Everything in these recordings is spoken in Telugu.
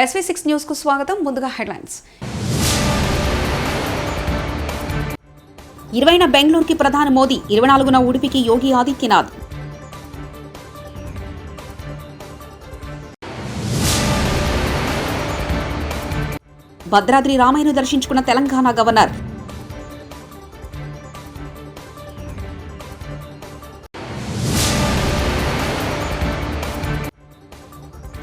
SV6 న్యూస్ కు స్వాగతం. ముందుగా హెడ్లైన్స్. 20న బెంగళూరుకి ప్రధాని మోదీ, 24న ఉడిపికి యోగి ఆదిత్యనాథ్. భద్రాద్రి రామయ్యను దర్శించుకున్న తెలంగాణ గవర్నర్.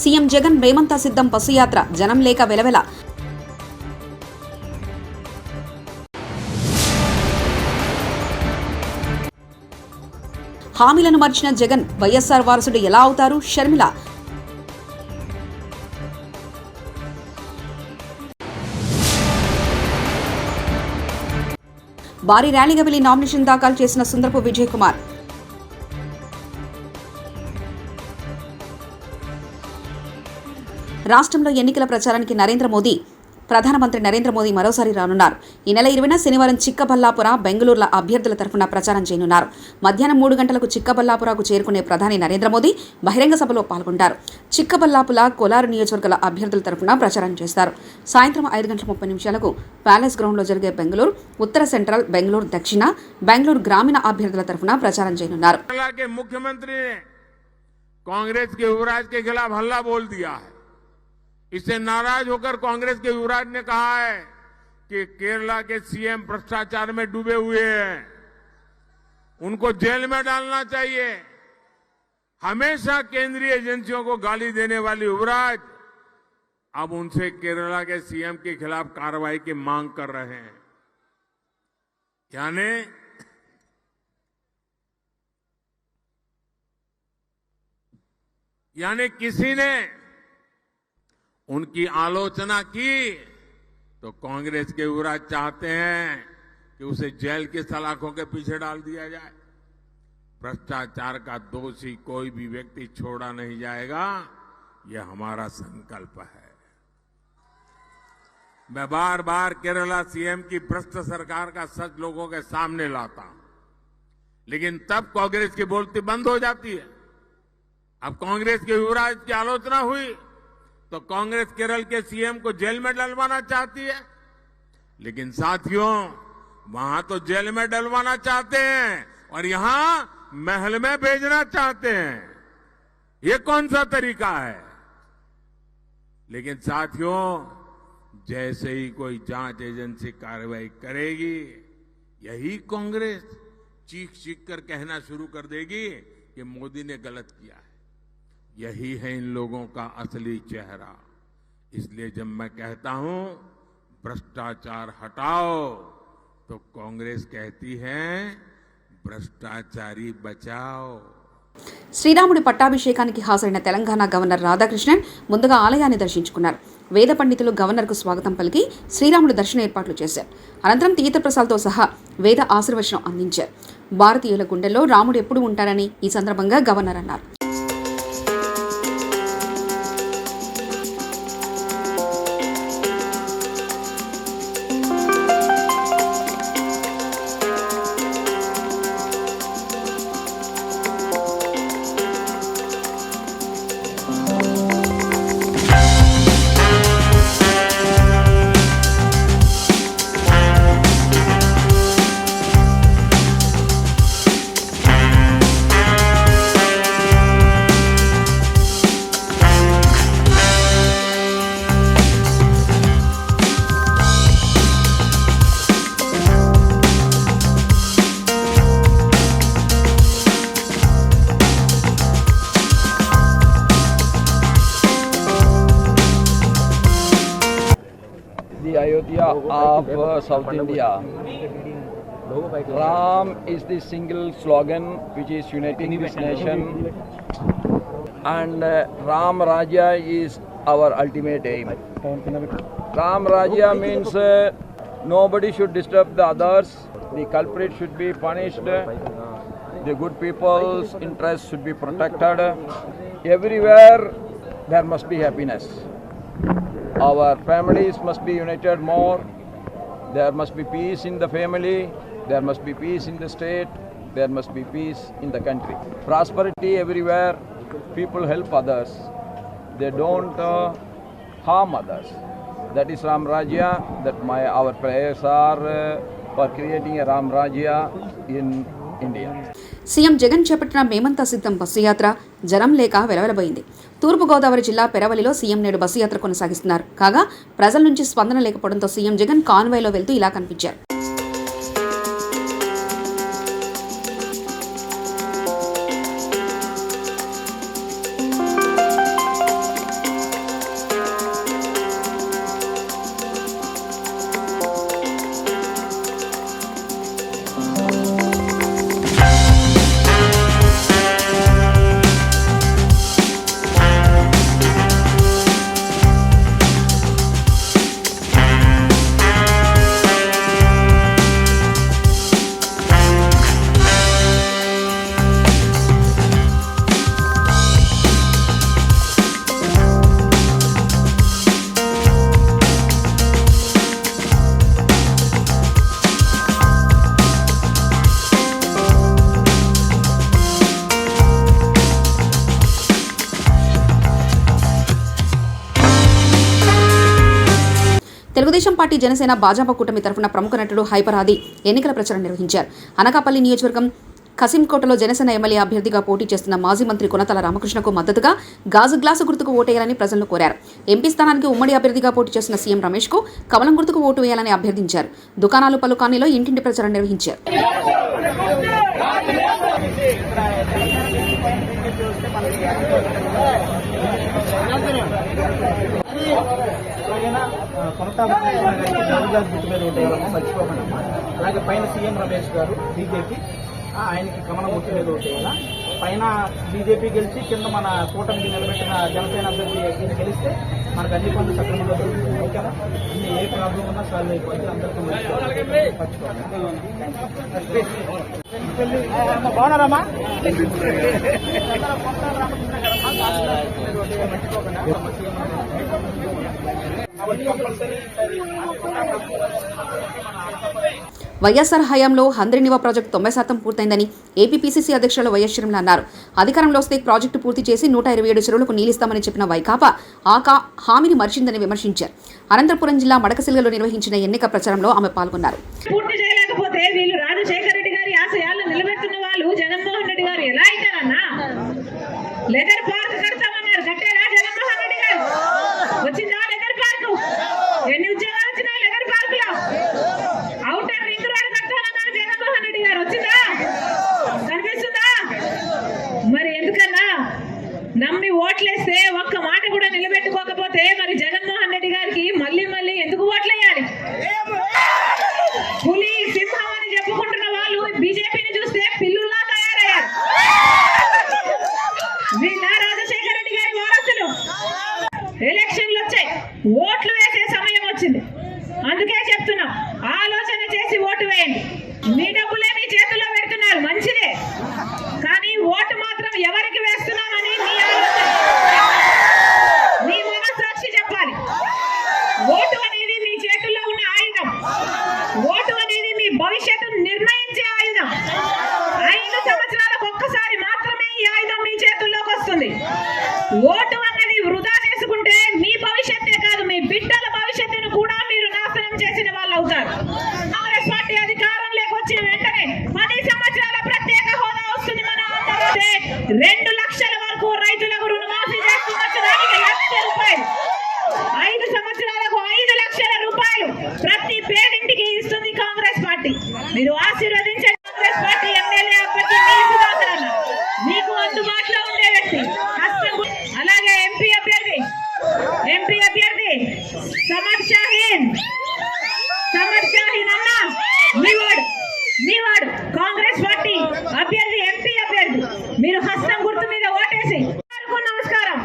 సీఎం జగన్ రేమంతా సిద్ధం బస్సుయాత్ర, జనం లేక వెలవెల. హామీలను మర్చిన జగన్, వైఎస్ఆర్ వారసుడు ఎలా అవుతారు షర్మిల. భారీ ర్యాలీగా వెళ్లి నామినేషన్ దాఖలు చేసిన సుందరపు విజయ్ కుమార్. రాష్ట్రంలో ఎన్నికల ప్రచారానికి ప్రధానమంత్రి నరేంద్ర మోదీ మరోసారి రానున్నారు. ఈ నెల 20న శనివారం చిక్కబల్లాపుర, బెంగళూరుల అభ్యర్థుల తరఫున ప్రచారం చేయనున్నారు. మధ్యాహ్నం 3 గంటలకు చిక్కబల్లాపురకు చేరుకునే ప్రధాని నరేంద్ర మోదీ బహిరంగ సభలో పాల్గొంటారు. చిక్కబల్లాపుర, కోలారు నియోజకవర్గాల అభ్యర్థుల తరఫున ప్రచారం చేస్తారు. సాయంత్రం 5:30 ప్యాలెస్ గ్రౌండ్లో జరిగే బెంగళూరు ఉత్తర, సెంట్రల్, బెంగళూరు దక్షిణ, బెంగళూరు గ్రామీణ అభ్యర్థుల తరఫున ప్రచారం చేయనున్నారు. ముఖ్యమంత్రి కాంగ్రెస్ के युवराज के खिलाफ हल्ला बोल दिया है। इससे नाराज होकर कांग्रेस के युवराज ने कहा है कि केरला के सीएम भ्रष्टाचार में डूबे हुए हैं, उनको जेल में डालना चाहिए। हमेशा केंद्रीय एजेंसियों को गाली देने वाले युवराज अब उनसे केरला के सीएम के खिलाफ कार्रवाई की मांग कर रहे हैं। यानी किसी ने उनकी आलोचना की तो कांग्रेस के युवराज चाहते हैं कि उसे जेल की सलाखों के पीछे डाल दिया जाए। भ्रष्टाचार का दोषी कोई भी व्यक्ति छोड़ा नहीं जाएगा, यह हमारा संकल्प है। मैं बार बार केरला सीएम की भ्रष्ट सरकार का सच लोगों के सामने लाता हूं, लेकिन तब कांग्रेस की बोलती बंद हो जाती है। अब कांग्रेस के युवराज की आलोचना हुई तो कांग्रेस केरल के सीएम को जेल में डलवाना चाहती है, लेकिन साथियों वहां तो जेल में डलवाना चाहते हैं और यहां महल में भेजना चाहते हैं। ये कौन सा तरीका है? लेकिन साथियों, जैसे ही कोई जांच एजेंसी कार्रवाई करेगी, यही कांग्रेस चीख चीख कर कहना शुरू कर देगी कि मोदी ने गलत किया है। यही है इन लोगों का असली चेहरा। इसलिए जब मैं कहता हूं भ्रष्टाचार हटाओ, तो कांग्रेस कहती है भ्रष्टाचारी बचाओ। శ్రీరాముడి పట్టాభిషేకానికి హాజరైన తెలంగాణ గవర్నర్ రాధాకృష్ణన్ ముందుగా ఆలయాన్ని దర్శించుకున్నారు. వేద పండితులు గవర్నర్కు స్వాగతం పలికి శ్రీరాముడి దర్శన ఏర్పాట్లు చేశారు. అనంతరం తీర్థప్రసాద్తో సహా వేద ఆశీర్వచనం అందించారు. భారతీయుల గుండెల్లో రాముడు ఎప్పుడు ఉంటారని ఈ సందర్భంగా గవర్నర్ అన్నారు. The Ayodhya of South India. Ram is the single slogan which is uniting this nation, and Ram Rajya is our ultimate aim. Ram Rajya means nobody should disturb the others, the culprit should be punished, the good people's interests should be protected. Everywhere there must be happiness. Our families must be united more. There must be peace in the family. There must be peace in the state. There must be peace in the country. Prosperity everywhere. People help others. They don't harm others. That is Ram Rajya. Our prayers are for creating a Ram Rajya in India. CM Jagan చేపట్టిన మేమంతా సిద్ధం బస్సు యాత్ర జనం లేక వెలవెలబోయింది. తూర్పుగోదావరి జిల్లా పెరవలిలో సీఎం నేడు బస్సు యాత్ర కొనసాగిస్తున్నారు. కాగా ప్రజల నుంచి స్పందన లేకపోవడంతో సీఎం జగన్ కాన్వాయ్లో వెళ్తూ ఇలా కనిపించారు. తెలుగుదేశం పార్టీ జనసేన భాజపా కూటమి తరఫున ప్రముఖ నటుడు హైపర్ ఆది ఎన్నికల ప్రచారం నిర్వహించారు. అనకాపల్లి నియోజకవర్గం కసింకోటలో జనసేన ఎమ్మెల్యే అభ్యర్థిగా పోటీ చేస్తున్న మాజీ మంత్రి కొనతల రామకృష్ణకు మద్దతుగా గాజు గ్లాసు గుర్తుకు ఓటేయాలని ప్రజలను కోరారు. ఎంపీ స్థానానికి ఉమ్మడి అభ్యర్థిగా పోటీ చేస్తున్న సీఎం రమేష్కు కమలం గుర్తుకు ఓటు వేయాలని అభ్యర్థించారు. దుకాణాలు పలు కాలనీలో ఇంటింటి ప్రచారం నిర్వహించారు. అలాగే పైన సీఎం రమేష్ గారు బీజేపీ, ఆయనకి కమలం గుర్తు మీద ఓటేయాల. పైన బీజేపీ గెలిచి కింద మన కూటమికి నిలబెట్టిన జనసేన అభ్యర్థి గెలిస్తే మనకు అన్ని పనులు సక్రమంగా దొరుకుతుంది. ఓకేనా, అన్ని ఏ ప్రాబ్లం ఉన్నా సాల్వ్ అయిపోతుంది. అందరికీ బాగున్నారమ్మా. వైఎస్ఆర్ హయాంలో హంద్రినివా ప్రాజెక్టు 90% పూర్తయిందని ఏపీ పీసీసీ అధ్యక్షులు వైఎస్ షర్మిల అన్నారు. అధికారంలో వస్తే ప్రాజెక్టు పూర్తి చేసి 127 చెరువులకు నీలిస్తామని చెప్పిన వైకాపా హామీని మరిచిందని విమర్శించారు. అనంతపురం జిల్లా మడకసిల్గలో నిర్వహించిన ఎన్నిక ప్రచారంలో ఆమె పాల్గొన్నారు. పూర్తి చేయలేకపోతే వీళ్ళు రాజశేఖర రెడ్డి గారి ఆశయాలను నిలబెడుతున్న వాళ్ళు జగన్మోహన్ రెడ్డి గారు ఎలా అవుతారన్నా? లెదర్ పార్క్ కడతామన్నారు, కట్టారా జగన్మోహన్ రెడ్డి గారు? వచ్చిందా లెదర్ పార్క్? ఎన్ని ఉద్యోగాలు వచ్చినాయి లెదర్ పార్క్ లో? అవుటర్ రింగ్ రోడ్ కట్టాలన్నారు జగన్మోహన్ రెడ్డి గారు, వచ్చిందా? కనిపిస్తుందా? మరి ఎందుకన్నా నమ్మి ఓట్లేస్తే ఒక్క మాట కూడా నిలబెట్టుకోకపోతే మరి జగన్మోహన్ రెడ్డి గారికి మళ్ళీ మళ్ళీ ఎందుకు ఓట్లేయాలి? పులి సింహం అని చెప్పుకుంటున్న వాళ్ళు బీజేపీని చూస్తే పిల్లుల్లా తయారయ్యారు. వీళ్ళ రాజశేఖర రెడ్డి గారి వారసులు. ఎలక్షన్లు వచ్చాయి, ఓట్లు వేసే సమయం వచ్చింది. అందుకే చెప్తున్నాం, ఆలోచన చేసి ఓటు వేయండి. మీ డబ్బులే మీ చేతుల్లో పెడుతున్నారు, మంచిదే. కానీ ఓటు మాత్రం ఎవరికి వేస్తున్నామని మీ ఆలోచన, మీ మనస్సాక్షి చెప్పాలి. ఓటు అనేది మీ చేతుల్లో ఉన్న ఆయుధం. ఓటు అనేది మీ భవిష్యత్తును నిర్ణయించే ఆయుధం. 5 సంవత్సరాలకు ఒక్కసారి మాత్రమే ఈ ఆయుధం మీ చేతుల్లోకి వస్తుంది. ఓటు అన్నది వృధా చేసుకుంటే మీ భవిష్యత్తే కాదు, మీ బిడ్డల భవిష్యత్తును కూడా మీరు నాశనం చేసిన వాళ్ళు అవుతారు. కాంగ్రెస్ పార్టీ అధికారంలోకి వచ్చిన వెంటనే 10 సంవత్సరాల ప్రత్యేక హోదా వస్తుంది. మన ఆంధ్రప్రదే 2 లక్షల వరకు రైతులకు రుణమాఫీ చేస్తున్నట్టు దానికి 1 లక్ష రూపాయలు, 5 సంవత్సరాలకు 5 లక్షల రూపాయలు ప్రతి పేదింటికి ఇస్తుంది కాంగ్రెస్ పార్టీ. మీరు ఆశీర్వదించండి. కాంగ్రెస్ పార్టీ ఎమ్మెల్యే అభ్యర్థి మీ సుధాకర్ అన్న మీకు అందుబాటులో ఉండే వ్యక్తి. అలాగే ఎంపీ అభ్యర్థి సమర్ షాహీన్ అన్న మీవాడు కాంగ్రెస్ పార్టీ అభ్యర్థి, ఎంపీ అభ్యర్థి. మీరు హస్తం గుర్తు మీద ఓటేసి నమస్కారం.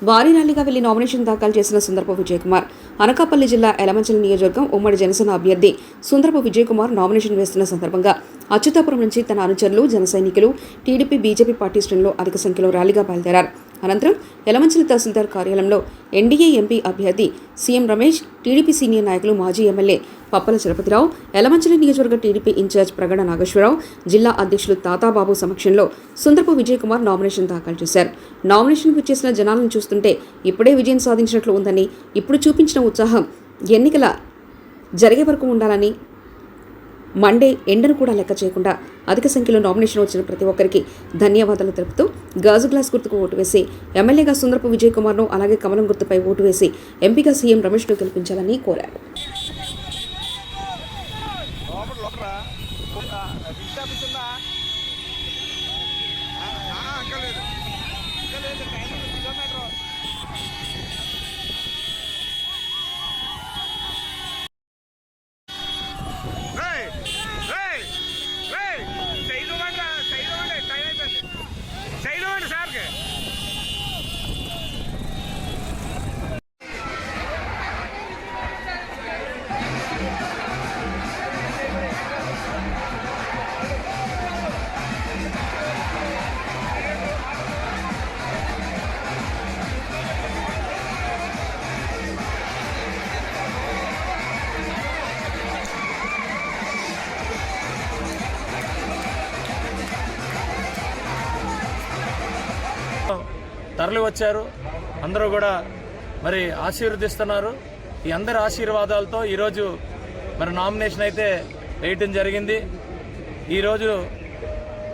భారీ ర్యాలీగా వెళ్లి నామినేషన్ దాఖలు చేసిన సుందరపు విజయకుమార్. అనకాపల్లి జిల్లా ఎలమంచిలి నియోజకవర్గం ఉమ్మడి జనసేన అభ్యర్థి సుందరపు విజయకుమార్ నామినేషన్ వేస్తున్న సందర్భంగా అచ్యుతాపురం నుంచి తన అనుచరులు, జన సైనికులు, టీడీపీ, బీజేపీ పార్టీ శ్రేణులు అధిక సంఖ్యలో ర్యాలీగా బయలుదేరారు. అనంతరం ఎలమంచిలి తహసీల్దార్ కార్యాలయంలో ఎన్డీఏ ఎంపీ అభ్యర్థి సీఎం రమేష్, టీడీపీ సీనియర్ నాయకులు, మాజీ ఎమ్మెల్యే పప్పల చలపతిరావు, యలమంచిలి నియోజకవర్గ టీడీపీ ఇన్ఛార్జ్ ప్రగడ నాగేశ్వరరావు, జిల్లా అధ్యక్షులు తాతాబాబు సమక్షంలో సుందరపు విజయ్ కుమార్ నామినేషన్ దాఖలు చేశారు. నామినేషన్కు చేసిన జనాలను చూస్తుంటే ఇప్పుడే విజయం సాధించినట్లు ఉందని, ఇప్పుడు చూపించిన ఉత్సాహం ఎన్నికల జరిగే వరకు ఉండాలని, మండే ఎండను కూడా లెక్క చేయకుండా అధిక సంఖ్యలో నామినేషన్ వచ్చిన ప్రతి ఒక్కరికి ధన్యవాదాలు తెలుపుతూ గాజు గ్లాస్ గుర్తుకు ఓటు వేసి ఎమ్మెల్యేగా సుందరపు విజయ్ కుమార్ను, అలాగే కమలం గుర్తుపై ఓటు వేసి ఎంపీగా సీఎం రమేష్ను గెలిపించాలని కోరారు. తరలి వచ్చారు. అందరూ కూడా మరి ఆశీర్వదిస్తున్నారు. ఈ అందరి ఆశీర్వాదాలతో ఈరోజు మరి నామినేషన్ అయితే వేయటం జరిగింది. ఈరోజు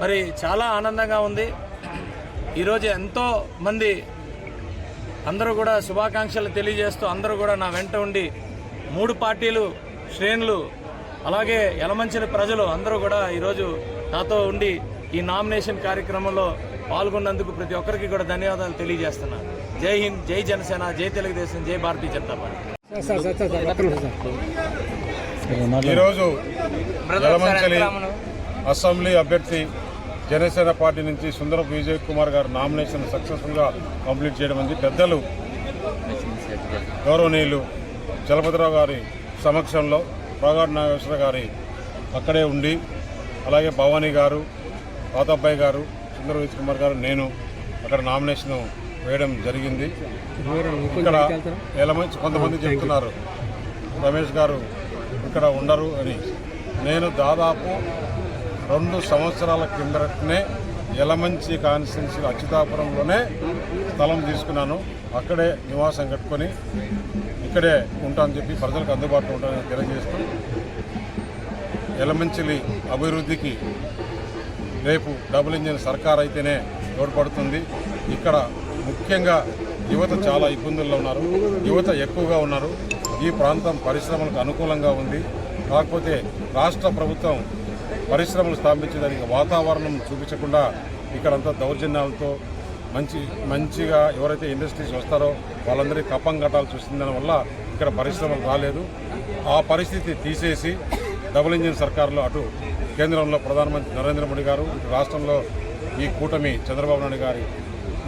మరి చాలా ఆనందంగా ఉంది. ఈరోజు ఎంతో మంది అందరూ కూడా శుభాకాంక్షలు తెలియజేస్తూ అందరూ కూడా నా వెంట ఉండి 3 పార్టీలు శ్రేణులు అలాగే యలమంచిలి ప్రజలు అందరూ కూడా ఈరోజు నాతో ఉండి ఈ నామినేషన్ కార్యక్రమంలో పాల్గొన్నందుకు ప్రతి ఒక్కరికి కూడా ధన్యవాదాలు తెలియజేస్తున్నాను. జై హింద్, జై జనసేన, జై తెలుగుదేశం, జై భారతీయ జనతా పార్టీ. ఈరోజు యలమంచిలి అసెంబ్లీ అభ్యర్థి జనసేన పార్టీ నుంచి సుందరపు విజయ్ కుమార్ గారు నామినేషన్ సక్సెస్ఫుల్గా కంప్లీట్ చేయడం ఉంది. పెద్దలు గౌరవనీయులు చలపతిరావు గారి సమక్షంలో ప్రగాఢ నాగేశ్వర గారి అక్కడే ఉండి, అలాగే భవానీ గారు, తాతాబాయి గారు, సుందర విజయ్ కుమార్ గారు, నేను అక్కడ నామినేషన్ వేయడం జరిగింది. ఇక్కడ యలమంచి కొంతమంది చెప్తున్నారు రమేష్ గారు ఇక్కడ ఉండరు అని. నేను దాదాపు 2 సంవత్సరాల కిందటనే యలమంచి కాన్స్టిట్యున్సీ అచ్యుతాపురంలోనే స్థలం తీసుకున్నాను. అక్కడే నివాసం కట్టుకొని ఇక్కడే ఉంటానని చెప్పి ప్రజలకు అందుబాటులో ఉంటానని తెలియజేస్తూ యలమంచిలి అభివృద్ధికి రేపు డబుల్ ఇంజిన్ సర్కార్ అయితేనే తోడ్పడుతుంది. ఇక్కడ ముఖ్యంగా యువత చాలా ఇబ్బందుల్లో ఉన్నారు. యువత ఎక్కువగా ఉన్నారు. ఈ ప్రాంతం పరిశ్రమలకు అనుకూలంగా ఉంది. కాకపోతే రాష్ట్ర ప్రభుత్వం పరిశ్రమలు స్థాపించడానికి వాతావరణం చూపించకుండా ఇక్కడంతా దౌర్జన్యాలతో మంచిగా ఎవరైతే ఇండస్ట్రీస్ వస్తారో వాళ్ళందరికీ కప్పం కట్టాల్సి వస్తుంది. దానివల్ల ఇక్కడ పరిశ్రమలు రాలేదు. ఆ పరిస్థితి తీసేసి డబుల్ ఇంజిన్ సర్కారులో అటు కేంద్రంలో ప్రధానమంత్రి నరేంద్ర మోడీ గారు, ఇటు రాష్ట్రంలో ఈ కూటమి చంద్రబాబు నాయుడు గారి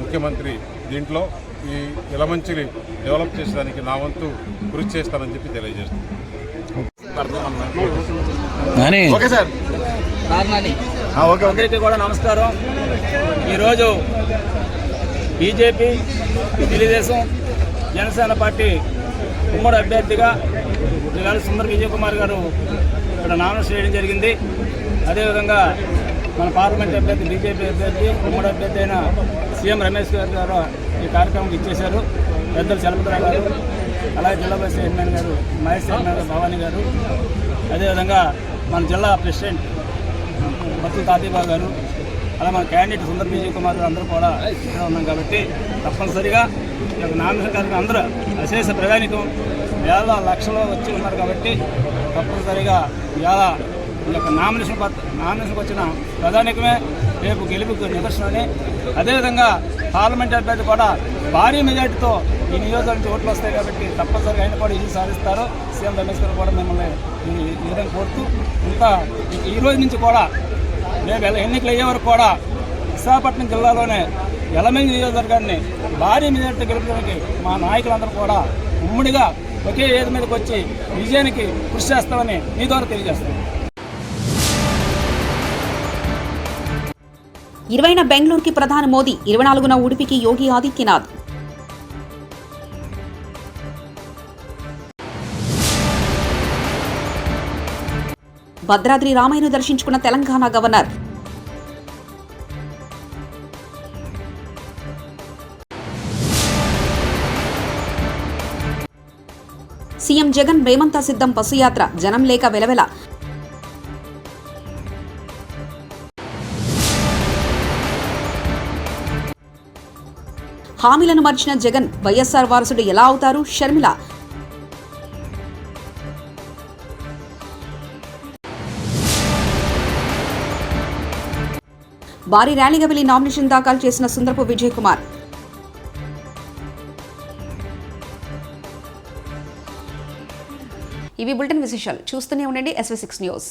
ముఖ్యమంత్రి దీంట్లో ఈ యలమంచిలి డెవలప్ చేసేదానికి నా వంతు కృషి చేస్తానని చెప్పి తెలియజేస్తున్నాను. అందరికీ కూడా నమస్కారం. ఈరోజు బీజేపీ, తెలుగుదేశం, జనసేన పార్టీ ఉమ్మడి అభ్యర్థిగా ఇవాళ సుందర విజయ్ కుమార్ గారు ఇక్కడ నామినేషన్ చేయడం జరిగింది. అదేవిధంగా మన పార్లమెంట్ అభ్యర్థి, బీజేపీ అభ్యర్థి, ఉమ్మడి అభ్యర్థి అయిన సీఎం రమేష్ గారు ఈ కార్యక్రమంకి ఇచ్చేశారు. పెద్దలు చలపతిరావు గారు, అలాగే జిల్లా పరిషత్ చైర్మన్ గారు, మహేష్ చైర్మన్ గారు, భవానీ గారు, అదేవిధంగా మన జిల్లా ప్రెసిడెంట్ బత్తుల తాతీబాబు గారు, అలా మన క్యాండిడేట్ సుందర విజయ్ కుమార్ గారు అందరూ కూడా ఇక్కడ ఉన్నాం. కాబట్టి తప్పనిసరిగా ఈ యొక్క నామినేషన్ కార్యక్రమం అందరూ అశేష ప్రయాణికం వేల లక్షలు వచ్చి ఉన్నారు. కాబట్టి తప్పనిసరిగా ఇవాళ ఈ యొక్క నామినేషన్కి వచ్చిన ప్రధానికమే రేపు గెలుపుకు నిదర్శనని, అదేవిధంగా పార్లమెంట్ అభ్యర్థి కూడా భారీ మెజార్టీతో ఈ నియోజకవర్గం ఓట్లు వస్తాయి. కాబట్టి తప్పనిసరిగా ఆయన కూడా ఇది సాధిస్తారు. సీఎం రమేష్ గారు కూడా మిమ్మల్ని ఈ విధంగా కోరుతూ ఇంకా ఈ రోజు నుంచి కూడా రేపు ఎన్నికలు అయ్యే వరకు కూడా విశాఖపట్నం జిల్లాలోనే యలమంచిలి నియోజకవర్గాన్ని భారీ మెజార్టీతో గెలుపడానికి మా నాయకులందరూ కూడా ఉమ్మడిగా ఒకే ఏది మీదకి వచ్చి విజయానికి కృషి చేస్తామని మీ ద్వారా తెలియజేస్తాం. 20న బెంగళూరుకి ప్రధాని మోదీ, 24న ఉడిపికి యోగి ఆదిత్యనాథ్. భద్రాద్రి రామయ్యను దర్శించుకున్న తెలంగాణ గవర్నర్. సీఎం జగన్ రేమంతా సిద్ధం బస్సు యాత్ర, జనం లేక వెలవెల. హామీలను మర్చిన జగన్, వైఎస్ఆర్ వారసుడు ఎలా అవుతారు? షర్మిల. భారీ ర్యాలీగా వెళ్లి నామినేషన్ దాఖలు చేసిన సుందరపు విజయ్ కుమార్. ఇవి బులెటిన్ విశేషాలు. చూస్తూనే ఉండండి SV6 న్యూస్.